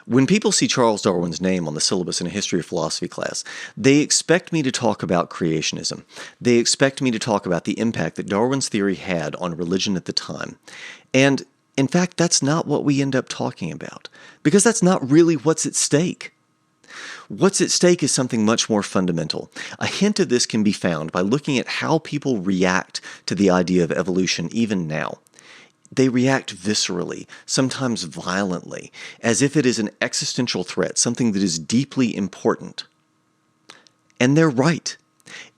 When people see Charles Darwin's name on the syllabus in a history of philosophy class, they expect me to talk about creationism. They expect me to talk about the impact that Darwin's theory had on religion at the time. And in fact, that's not what we end up talking about, because that's not really what's at stake. What's at stake is something much more fundamental. A hint of this can be found by looking at how people react to the idea of evolution even now. They react viscerally, sometimes violently, as if it is an existential threat, something that is deeply important. And they're right.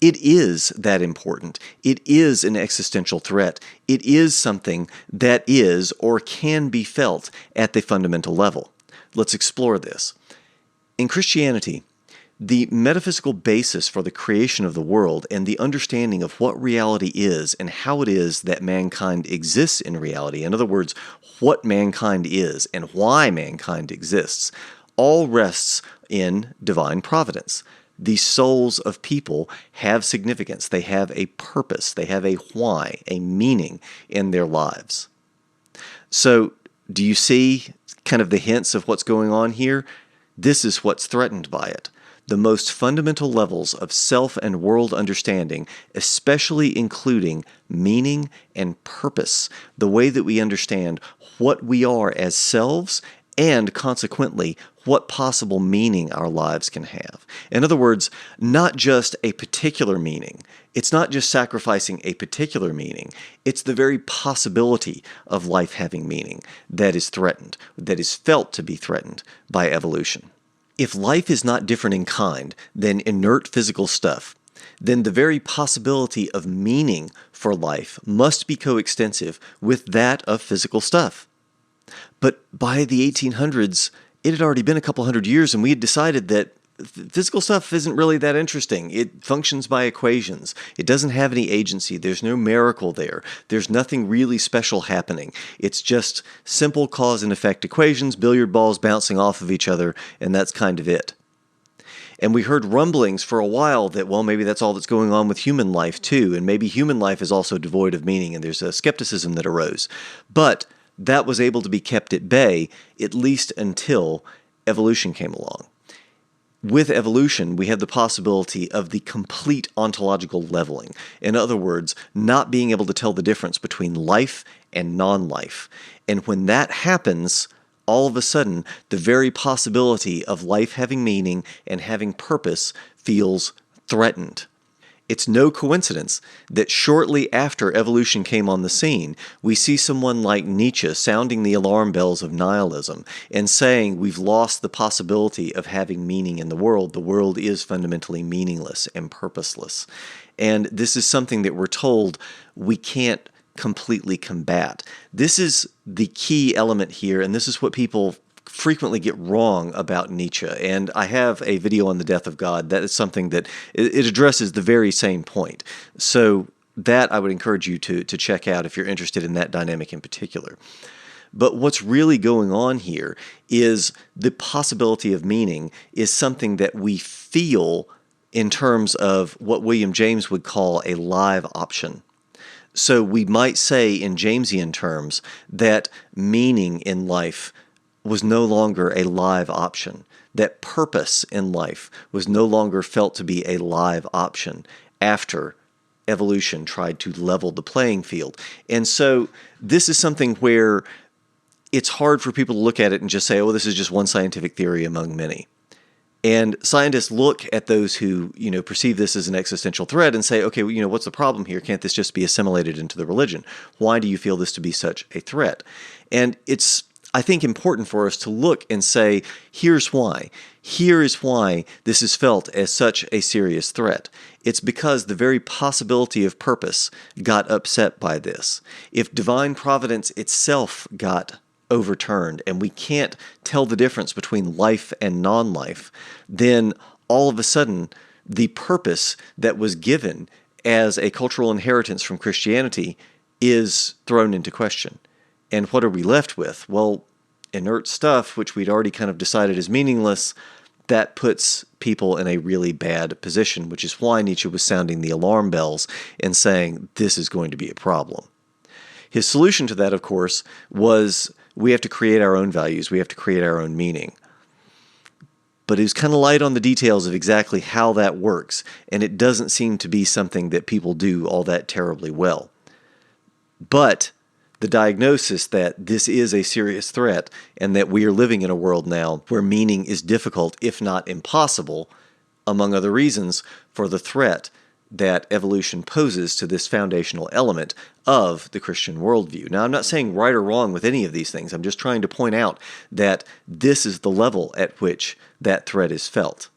It is that important. It is an existential threat. It is something that is or can be felt at the fundamental level. Let's explore this. In Christianity, the metaphysical basis for the creation of the world and the understanding of what reality is and how it is that mankind exists in reality, in other words, what mankind is and why mankind exists, all rests in divine providence. The souls of people have significance. They have a purpose. They have a why, a meaning in their lives. So, do you see kind of the hints of what's going on here? This is what's threatened by it. The most fundamental levels of self and world understanding, especially including meaning and purpose, the way that we understand what we are as selves and consequently what possible meaning our lives can have. In other words, not just a particular meaning. It's not just sacrificing a particular meaning. It's the very possibility of life having meaning that is threatened, that is felt to be threatened by evolution. If life is not different in kind than inert physical stuff, then the very possibility of meaning for life must be coextensive with that of physical stuff. But by the 1800s, it had already been a couple hundred years, and we had decided that physical stuff isn't really that interesting. It functions by equations. It doesn't have any agency. There's no miracle there. There's nothing really special happening. It's just simple cause and effect equations, billiard balls bouncing off of each other, and that's kind of it. And we heard rumblings for a while that, well, maybe that's all that's going on with human life too, and maybe human life is also devoid of meaning, and there's a skepticism that arose. But that was able to be kept at bay, at least until evolution came along. With evolution, we have the possibility of the complete ontological leveling. In other words, not being able to tell the difference between life and non-life. And when that happens, all of a sudden, the very possibility of life having meaning and having purpose feels threatened. It's no coincidence that shortly after evolution came on the scene, we see someone like Nietzsche sounding the alarm bells of nihilism and saying we've lost the possibility of having meaning in the world. The world is fundamentally meaningless and purposeless. And this is something that we're told we can't completely combat. This is the key element here, and this is what people frequently get wrong about Nietzsche. And I have a video on the death of God. That is something that it addresses the very same point. So that I would encourage you to check out if you're interested in that dynamic in particular. But what's really going on here is the possibility of meaning is something that we feel in terms of what William James would call a live option. So we might say in Jamesian terms that meaning in life was no longer a live option, that purpose in life was no longer felt to be a live option after evolution tried to level the playing field. And so this is something where it's hard for people to look at it and just say, oh, this is just one scientific theory among many. And scientists look at those who, perceive this as an existential threat and say, okay, well, what's the problem here? Can't this just be assimilated into the religion? Why do you feel this to be such a threat? And it's, I think, important for us to look and say, here's why. Here is why this is felt as such a serious threat. It's because the very possibility of purpose got upset by this. If divine providence itself got overturned and we can't tell the difference between life and non-life, then all of a sudden the purpose that was given as a cultural inheritance from Christianity is thrown into question. And what are we left with? Well, inert stuff, which we'd already kind of decided is meaningless, that puts people in a really bad position, which is why Nietzsche was sounding the alarm bells and saying this is going to be a problem. His solution to that, of course, was we have to create our own values, we have to create our own meaning. but he was kind of light on the details of exactly how that works, and it doesn't seem to be something that people do all that terribly well. But the diagnosis that this is a serious threat and that we are living in a world now where meaning is difficult, if not impossible, among other reasons, for the threat that evolution poses to this foundational element of the Christian worldview. Now, I'm not saying right or wrong with any of these things. I'm just trying to point out that this is the level at which that threat is felt.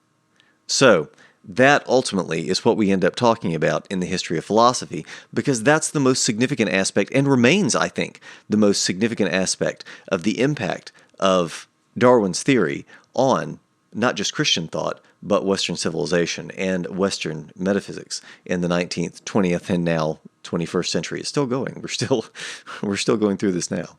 So, that ultimately is what we end up talking about in the history of philosophy, because that's the most significant aspect, and remains, I think, the most significant aspect of the impact of Darwin's theory on not just Christian thought, but Western civilization and Western metaphysics in the 19th, 20th, and now 21st century. It's still going. We're still going through this now.